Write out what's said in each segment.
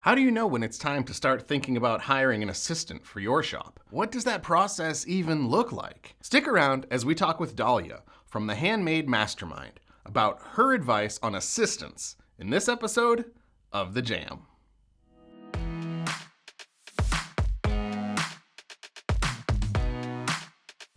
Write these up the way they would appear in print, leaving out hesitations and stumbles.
How do you know when it's time to start thinking about hiring an assistant for your shop? What does that process even look like? Stick around as we talk with Dahlia from the Handmade Mastermind about her advice on assistants in this episode of The Jam.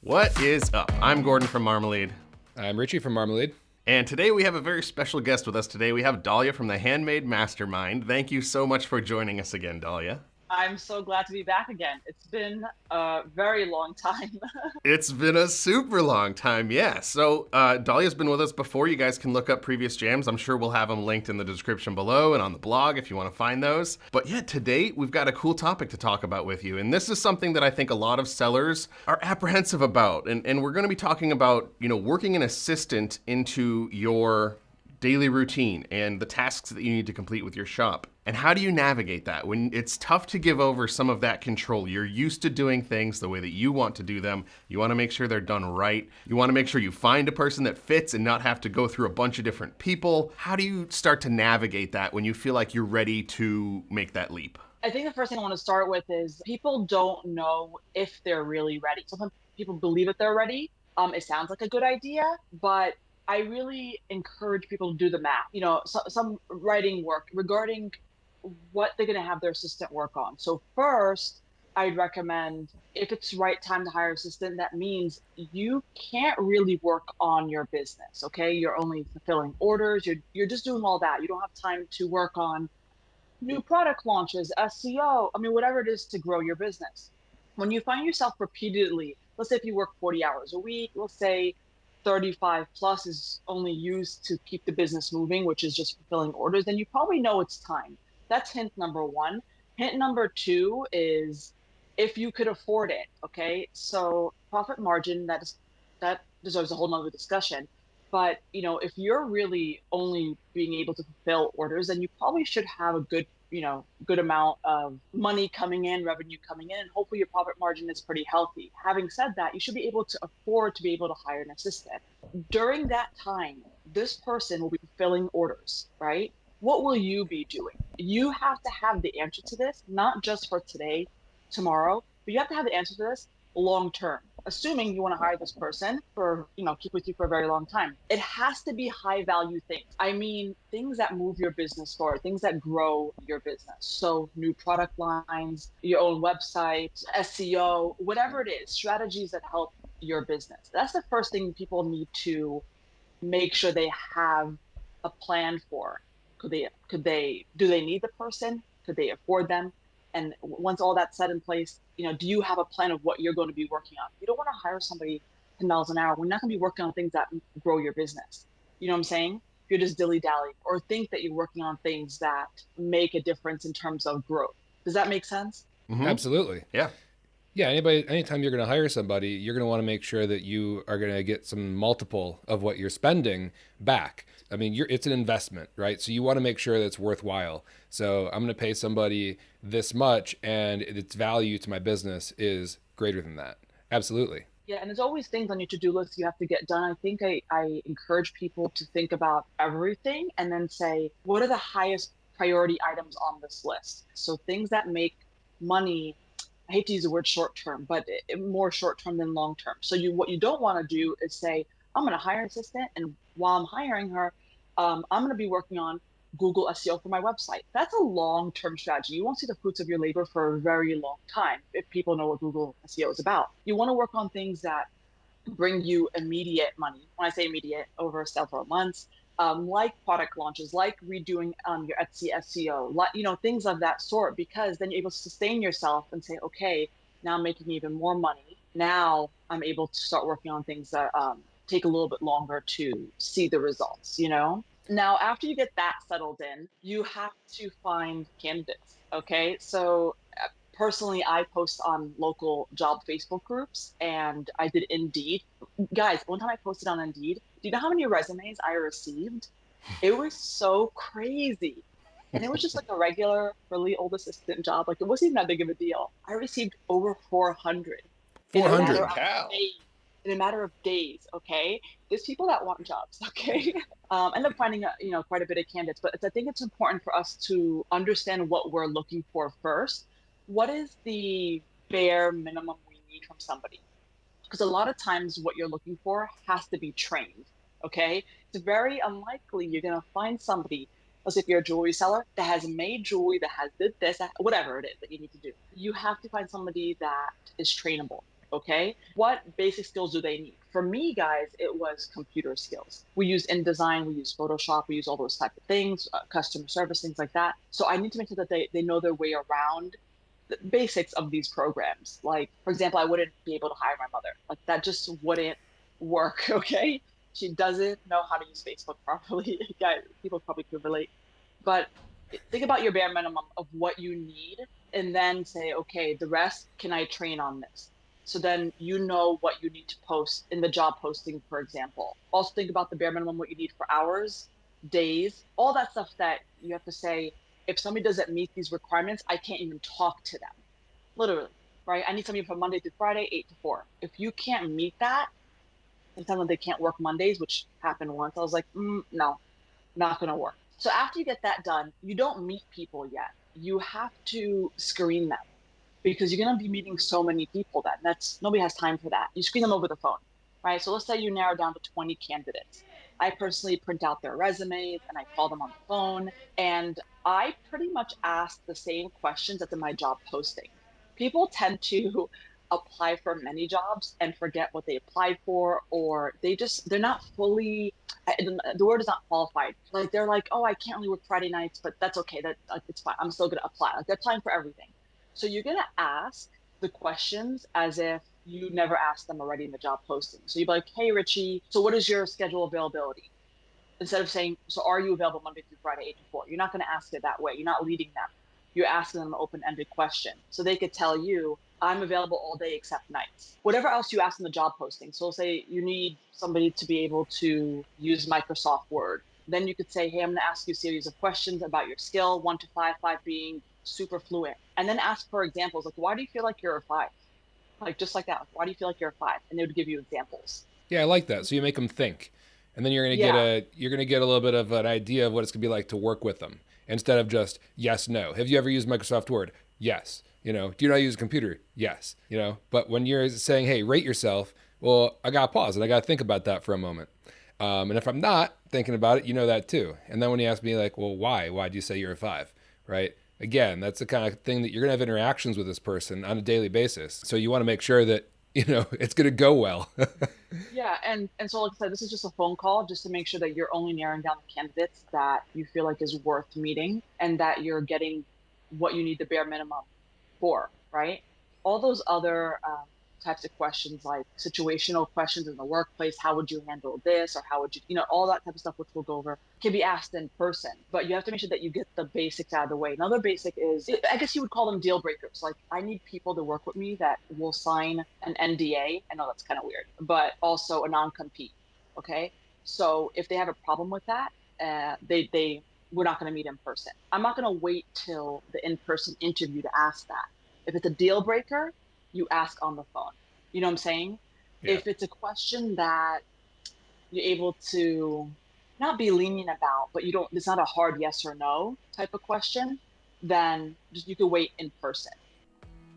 What is up? I'm Gordon from Marmalade. I'm Richie from Marmalade. And today we have a very special guest with us today. We have Dahlia from the Handmade Mastermind. Thank you so much for joining us again, Dahlia. I'm so glad to be back again. It's been a very long time. It's been a super long time, yeah. So Dahlia's been with us before. You guys can look up previous jams. I'm sure we'll have them linked in the description below and on the blog if you want to find those. But yeah, today we've got a cool topic to talk about with you. And this is something that I think a lot of sellers are apprehensive about. And we're going to be talking about, working an assistant into your daily routine and the tasks that you need to complete with your shop. And how do you navigate that when it's tough to give over some of that control? You're used to doing things the way that you want to do them. You want to make sure they're done right. You want to make sure you find a person that fits and not have to go through a bunch of different people. How do you start to navigate that when you feel like you're ready to make that leap? I think the first thing I want to start with is people don't know if they're really ready. Sometimes people believe that they're ready. It sounds like a good idea, but I really encourage people to do the math. Some writing work regarding what they're going to have their assistant work on. So first, I'd recommend if it's right time to hire an assistant, that means you can't really work on your business. Okay, you're only fulfilling orders. You're just doing all that. You don't have time to work on new product launches, SEO. I mean, whatever it is to grow your business. When you find yourself repeatedly, let's say if you work 40 hours a week, let's say 35 plus is only used to keep the business moving, which is just fulfilling orders, then you probably know it's time. That's hint number one. Hint number two is if you could afford it. Okay. So profit margin, that deserves a whole nother discussion. But if you're really only being able to fulfill orders, then you probably should have a good amount of money coming in, revenue coming in, and hopefully your profit margin is pretty healthy. Having said that, you should be able to afford to be able to hire an assistant. During that time, this person will be fulfilling orders, right? What will you be doing? You have to have the answer to this, not just for today, tomorrow, but you have to have the answer to this long term. Assuming you want to hire this person for, keep with you for a very long time. It has to be high value things. I mean, things that move your business forward, things that grow your business. So new product lines, your own website, SEO, whatever it is, strategies that help your business. That's the first thing people need to make sure they have a plan for. Do they need the person? Could they afford them? And once all that's set in place, do you have a plan of what you're going to be working on? You don't want to hire somebody $10 an hour. We're not going to be working on things that grow your business. You know what I'm saying? If you're just dilly-dallying or think that you're working on things that make a difference in terms of growth. Does that make sense? Mm-hmm. Absolutely. Yeah. Yeah, anytime you're going to hire somebody, you're going to want to make sure that you are going to get some multiple of what you're spending back. I mean, it's an investment, right? So you want to make sure that it's worthwhile. So I'm going to pay somebody this much and its value to my business is greater than that. Absolutely. Yeah, and there's always things on your to-do list you have to get done. I think I encourage people to think about everything and then say, what are the highest priority items on this list? So things that make money, I hate to use the word short term, but more short term than long term. So what you don't want to do is say, I'm going to hire an assistant, and while I'm hiring her, I'm going to be working on Google SEO for my website. That's a long term strategy. You won't see the fruits of your labor for a very long time if people know what Google SEO is about. You want to work on things that bring you immediate money. When I say immediate, over several months, like product launches, like redoing your Etsy SEO, things of that sort, because then you're able to sustain yourself and say, okay, now I'm making even more money. Now I'm able to start working on things that take a little bit longer to see the results, Now, after you get that settled in, you have to find candidates. Okay. So personally, I post on local job Facebook groups and I did Indeed. Guys, one time I posted on Indeed. Do you know how many resumes I received? It was so crazy. And it was just like a regular, really old assistant job. Like it wasn't even that big of a deal. I received over 400 in a 400 matter of cow. days. in a matter of days. Okay, there's people that want jobs. Okay, end up finding quite a bit of candidates, but I think it's important for us to understand what we're looking for first. What is the bare minimum we need from somebody? Because a lot of times what you're looking for has to be trained. Okay, it's very unlikely you're going to find somebody, let's say if you're a jewelry seller, that has made jewelry, that has did this, whatever it is that you need to do. You have to find somebody that is trainable. Okay, what basic skills do they need? For me, guys, it was computer skills. We use InDesign, we use Photoshop, we use all those type of things, customer service, things like that. So I need to make sure that they know their way around the basics of these programs. Like, for example, I wouldn't be able to hire my mother. Like, that just wouldn't work. Okay, she doesn't know how to use Facebook properly. Guys, people probably could relate. But think about your bare minimum of what you need, and then say, okay, the rest, can I train on this? So then you know what you need to post in the job posting, for example. Also think about the bare minimum, what you need for hours, days, all that stuff that you have to say, if somebody doesn't meet these requirements, I can't even talk to them. Literally, right? I need somebody from Monday through Friday, 8 to 4. If you can't meet that, and tell them they can't work Mondays, which happened once, I was like, no, not going to work. So after you get that done, you don't meet people yet. You have to screen them because you're going to be meeting so many people that nobody has time for that. You screen them over the phone, right? So let's say you narrow down to 20 candidates. I personally print out their resumes and I call them on the phone, and I pretty much ask the same questions that's in my job posting. People tend to apply for many jobs and forget what they applied for, or they're not fully, the word is not qualified. Like, they're like, oh, I can't really work Friday nights, but that's okay. That it's fine. I'm still going to apply. Like, they're applying for everything. So you're going to ask the questions as if you never asked them already in the job posting. So you'd be like, hey, Richie, so what is your schedule availability? Instead of saying, so are you available Monday through Friday, 8 to 4? You're not going to ask it that way. You're not leading them. You're asking them an open-ended question. So they could tell you, I'm available all day except nights. Whatever else you ask in the job posting. So say you need somebody to be able to use Microsoft Word. Then you could say, hey, I'm going to ask you a series of questions about your skill, 1 to 5, 5 being super fluent. And then ask for examples. Like, why do you feel like you're a 5? Like, just like that. Like, why do you feel like you're a 5? And they would give you examples. Yeah, I like that. So you make them think, and then you're gonna get a little bit of an idea of what it's gonna be like to work with them instead of just yes, no. Have you ever used Microsoft Word? Yes. Do you know how to use a computer? Yes. But when you're saying, hey, rate yourself, well, I gotta pause and I gotta think about that for a moment. And if I'm not thinking about it, you know that too. And then when you ask me like, well, why? Why do you say you're a 5? Right? Again, that's the kind of thing that you're gonna have interactions with this person on a daily basis. So you want to make sure that it's gonna go well. Yeah, and so like I said, this is just a phone call just to make sure that you're only narrowing down the candidates that you feel like is worth meeting and that you're getting what you need the bare minimum for, right? All those other types of questions, like situational questions in the workplace, how would you handle this, or how would you, all that type of stuff, which we'll go over, can be asked in person. But you have to make sure that you get the basics out of the way. Another basic is, I guess you would call them deal breakers. Like, I need people to work with me that will sign an NDA. I know that's kind of weird, but also a non-compete. Okay, so if they have a problem with that, we're not going to meet in person. I'm not going to wait till the in-person interview to ask that. If it's a deal breaker, you ask on the phone. You know what I'm saying? Yeah. If it's a question that you're able to not be lenient about, but it's not a hard yes or no type of question, then you can wait in person.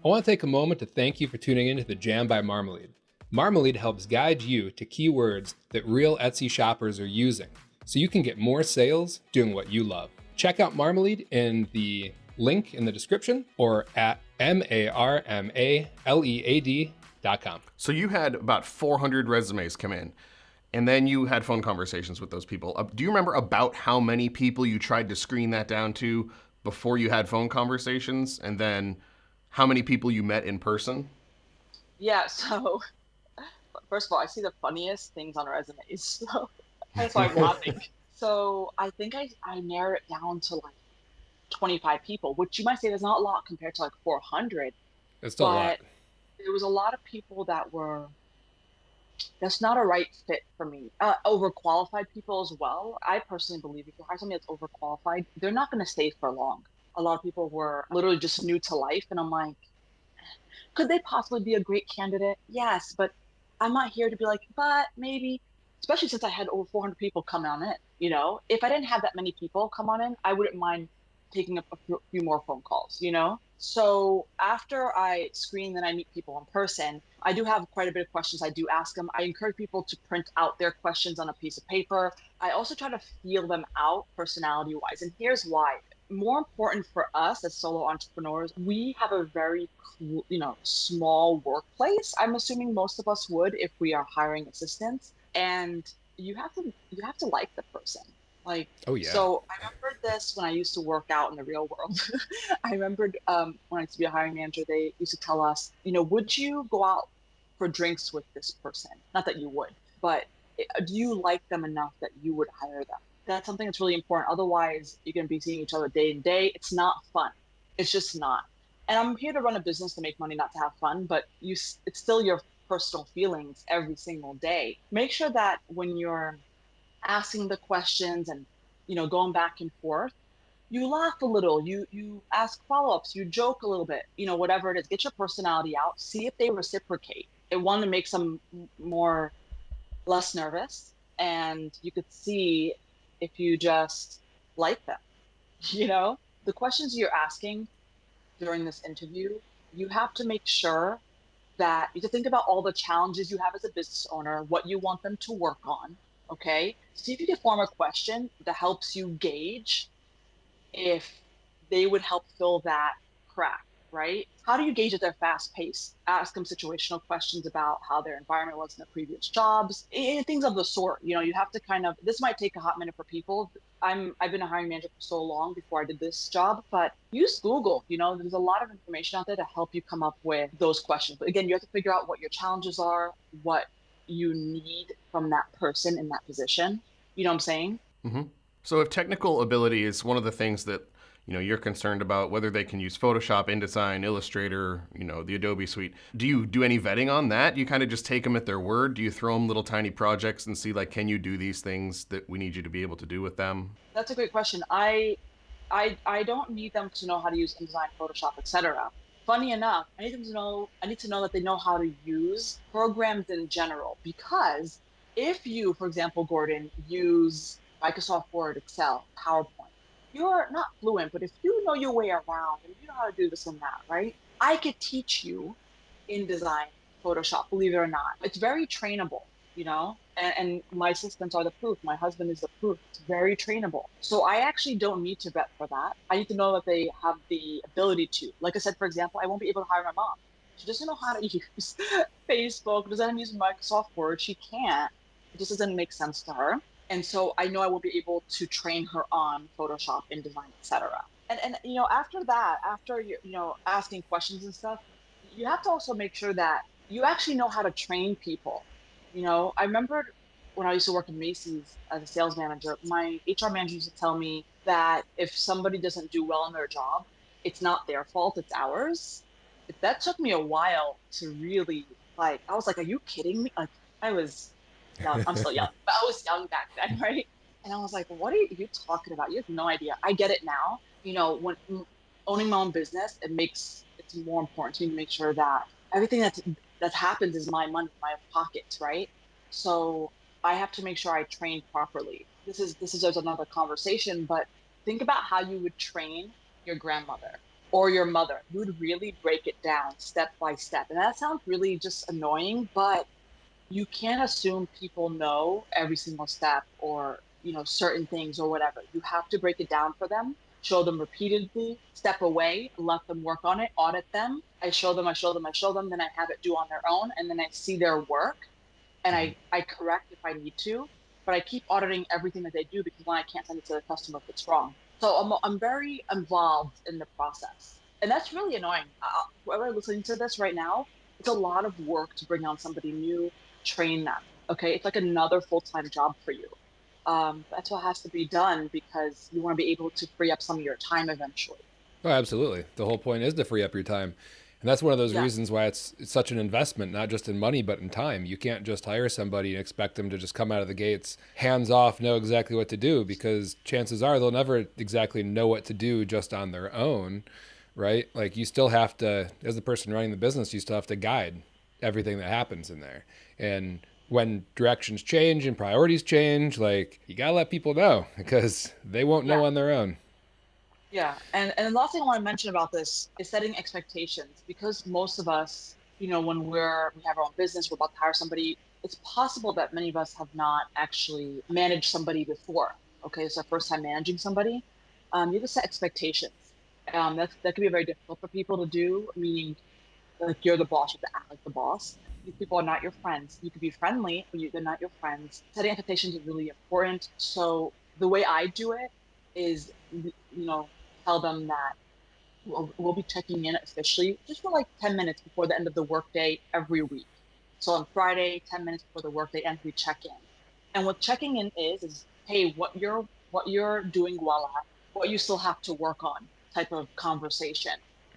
I want to take a moment to thank you for tuning in to the Jam by Marmalade. Marmalade helps guide you to keywords that real Etsy shoppers are using, so you can get more sales doing what you love. Check out Marmalade in the link in the description or at marmalead.com. So you had about 400 resumes come in, and then you had phone conversations with those people. Do you remember about how many people you tried to screen that down to before you had phone conversations, and then how many people you met in person? Yeah, so first of all, I see the funniest things on resumes, so that's why I'm laughing. So I think I narrowed it down to like 25 people, which you might say is not a lot compared to like 400. It's still a lot. There was a lot of people that's not a right fit for me. Overqualified people as well. I personally believe if you hire somebody that's overqualified, they're not going to stay for long. A lot of people were literally just new to life, and I'm like, could they possibly be a great candidate? Yes, but I'm not here to be like, but maybe, especially since I had over 400 people come on in, if I didn't have that many people come on in, I wouldn't mind taking up a few more phone calls, So after I screen and I meet people in person, I do have quite a bit of questions I do ask them. I encourage people to print out their questions on a piece of paper. I also try to feel them out personality wise. And here's why. More important for us as solo entrepreneurs, we have a very small workplace. I'm assuming most of us would if we are hiring assistants. And you have to like the person. Like, Oh yeah. so I remember this when I used to work out in the real world. I remembered when I used to be a hiring manager, they used to tell us, would you go out for drinks with this person? Not that you would, but do you like them enough that you would hire them? That's something that's really important. Otherwise, you're going to be seeing each other day and day. It's not fun. It's just not. And I'm here to run a business to make money, not to have fun, but it's still your personal feelings every single day. Make sure that when you're asking the questions and going back and forth, you laugh a little, you ask follow-ups, you joke a little bit, whatever it is. Get your personality out, see if they reciprocate. It one to make some more less nervous, and you could see if you just like them. you know the questions you're asking during this interview, you have to make sure that you have to think about all the challenges you have as a business owner, what you want them to work on. Okay. See if you can form a question that helps you gauge if they would help fill that crack, right? How do you gauge if they're fast paced? Ask them situational questions about how their environment was in the previous jobs, and things of the sort. You have to this might take a hot minute for people. I've been a hiring manager for so long before I did this job, but use Google. There's a lot of information out there to help you come up with those questions. But again, you have to figure out what your challenges are, what you need from that person in that position. You know what I'm saying? Mm-hmm. So if technical ability is one of the things that you're concerned about, whether they can use Photoshop, InDesign, Illustrator, the Adobe suite, do you do any vetting on that? Do you kind of just take them at their word? Do you throw them little tiny projects and see can you do these things that we need you to be able to do with them? That's a great question. I don't need them to know how to use InDesign, Photoshop, etc. Funny enough, I need to know that they know how to use programs in general, because if you, for example, Gordon, use Microsoft Word, Excel, PowerPoint, you're not fluent, but if you know your way around and you know how to do this and that, right? I could teach you InDesign, Photoshop, believe it or not. It's very trainable, and my assistants are the proof. My husband is the proof. It's very trainable. So I actually don't need to vet for that. I need to know that they have the ability to. Like I said, for example, I won't be able to hire my mom. She doesn't know how to use Facebook, doesn't know how to use Microsoft Word. She can't. It just doesn't make sense to her. And so I know I will be able to train her on Photoshop, InDesign, etc. And after that, after asking questions and stuff, you have to also make sure that you actually know how to train people. I remember when I used to work in Macy's as a sales manager, my HR manager used to tell me that if somebody doesn't do well in their job, it's not their fault, it's ours. That took me a while to really, I was like, are you kidding me? Like, I was young. I'm still young, but I was young back then, right? And I was like, what are you talking about? You have no idea. I get it now. When owning my own business, it's more important to make sure that everything that happens is my money, my pockets, right? So I have to make sure I train properly. This is just another conversation, but think about how you would train your grandmother or your mother. You would really break it down step by step. And that sounds really just annoying, but you can't assume people know every single step or certain things or whatever. You have to break it down for them, show them repeatedly, step away, let them work on it, audit them. I show them, then I have it do on their own, and then I see their work and I correct if I need to, but I keep auditing everything that they do, because then I can't send it to the customer if it's wrong. So I'm very involved in the process, and that's really annoying. Whoever listening to this right now, it's a lot of work to bring on somebody new, train them. Okay, it's like another full-time job for you. That's what has to be done, because you want to be able to free up some of your time eventually. Oh, absolutely. The whole point is to free up your time. And that's one of those Yeah. reasons why it's such an investment, not just in money, but in time. You can't just hire somebody and expect them to just come out of the gates, hands off, know exactly what to do, because chances are they'll never exactly know what to do just on their own, right? Like, you still have to, as the person running the business, you still have to guide, everything that happens in there. And when directions change and priorities change, like, you gotta let people know because they won't know Yeah. on their own. Yeah, and the last thing I want to mention about this is setting expectations because most of us, when we have our own business, we're about to hire somebody. It's possible that many of us have not actually managed somebody before. Okay, it's our first time managing somebody. You have to set expectations. That can be very difficult for people to do. Meaning, like you're the boss, you have to act like the boss. These people are not your friends. You could be friendly, but they're not your friends. Setting expectations is really important. So the way I do it is, tell them that we'll be checking in officially just for like 10 minutes before the end of the workday every week. So on Friday, 10 minutes before the workday ends, we check in. And what checking in is, hey, what you're doing well at, what you still have to work on type of conversation.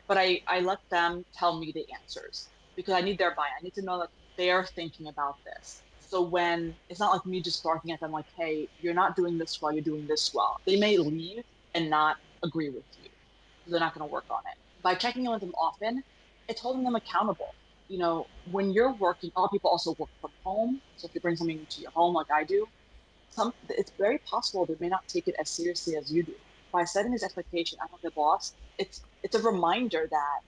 But I let them tell me the answers because I need their buy. I need to know that they're thinking about this. So when it's not like me just barking at them like, hey, you're not doing this well, you're doing this well. They may leave and not agree with you. They're not going to work on it. By checking in with them often, it's holding them accountable. When you're working, a lot of people also work from home. So if you bring something to your home like I do, it's very possible they may not take it as seriously as you do. By setting this expectation, I'm not the boss. It's a reminder that,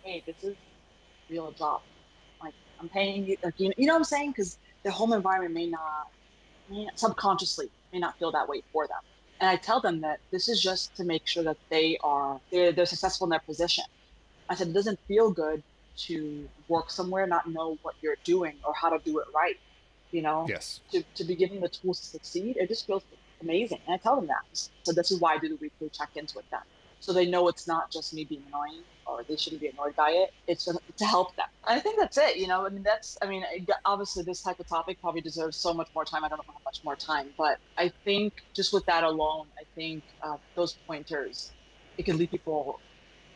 hey, this is a real job. Like I'm paying you, like you know what I'm saying? Because the home environment subconsciously may not feel that way for them. And I tell them that this is just to make sure that they're successful in their position. I said it doesn't feel good to work somewhere not know what you're doing or how to do it right. You know, Yes. to be given the tools to succeed, it just feels amazing. And I tell them that. So this is why I do the weekly check-ins with them. So they know it's not just me being annoying or they shouldn't be annoyed by it. It's just to help them. I think that's it. Obviously this type of topic probably deserves so much more time. I don't know how much more time, but I think just with that alone, I think those pointers, it can lead people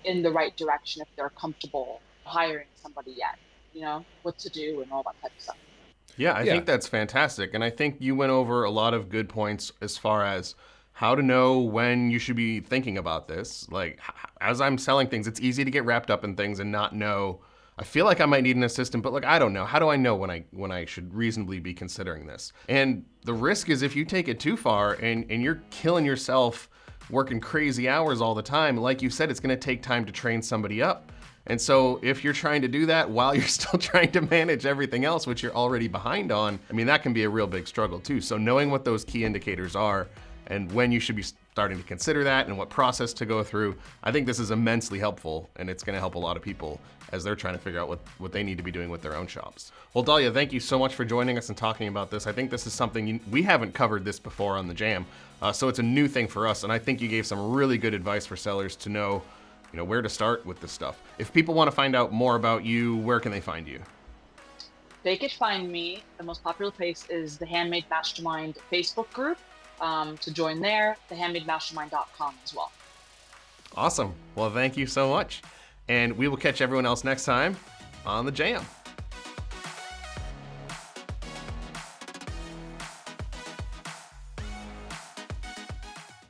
in the right direction if they're comfortable hiring somebody yet, what to do and all that type of stuff. Yeah, I Yeah. think that's fantastic. And I think you went over a lot of good points as far as how to know when you should be thinking about this. Like, as I'm selling things, it's easy to get wrapped up in things and not know. I feel like I might need an assistant, but like, I don't know. How do I know when I should reasonably be considering this? And the risk is if you take it too far and you're killing yourself working crazy hours all the time, like you said, it's going to take time to train somebody up. And so if you're trying to do that while you're still trying to manage everything else, which you're already behind on, I mean, that can be a real big struggle too. So knowing what those key indicators are and when you should be starting to consider that and what process to go through, I think this is immensely helpful, and it's going to help a lot of people as they're trying to figure out what they need to be doing with their own shops. Well, Dahlia, thank you so much for joining us and talking about this. I think this is something we haven't covered this before on the Jam, so it's a new thing for us, and I think you gave some really good advice for sellers to know where to start with this stuff. If people want to find out more about you, where can they find you? They could find me. The most popular place is the Handmade Mastermind Facebook group. To join there, thehandmademastermind.com as well. Awesome. Well, thank you so much. And we will catch everyone else next time on the Jam.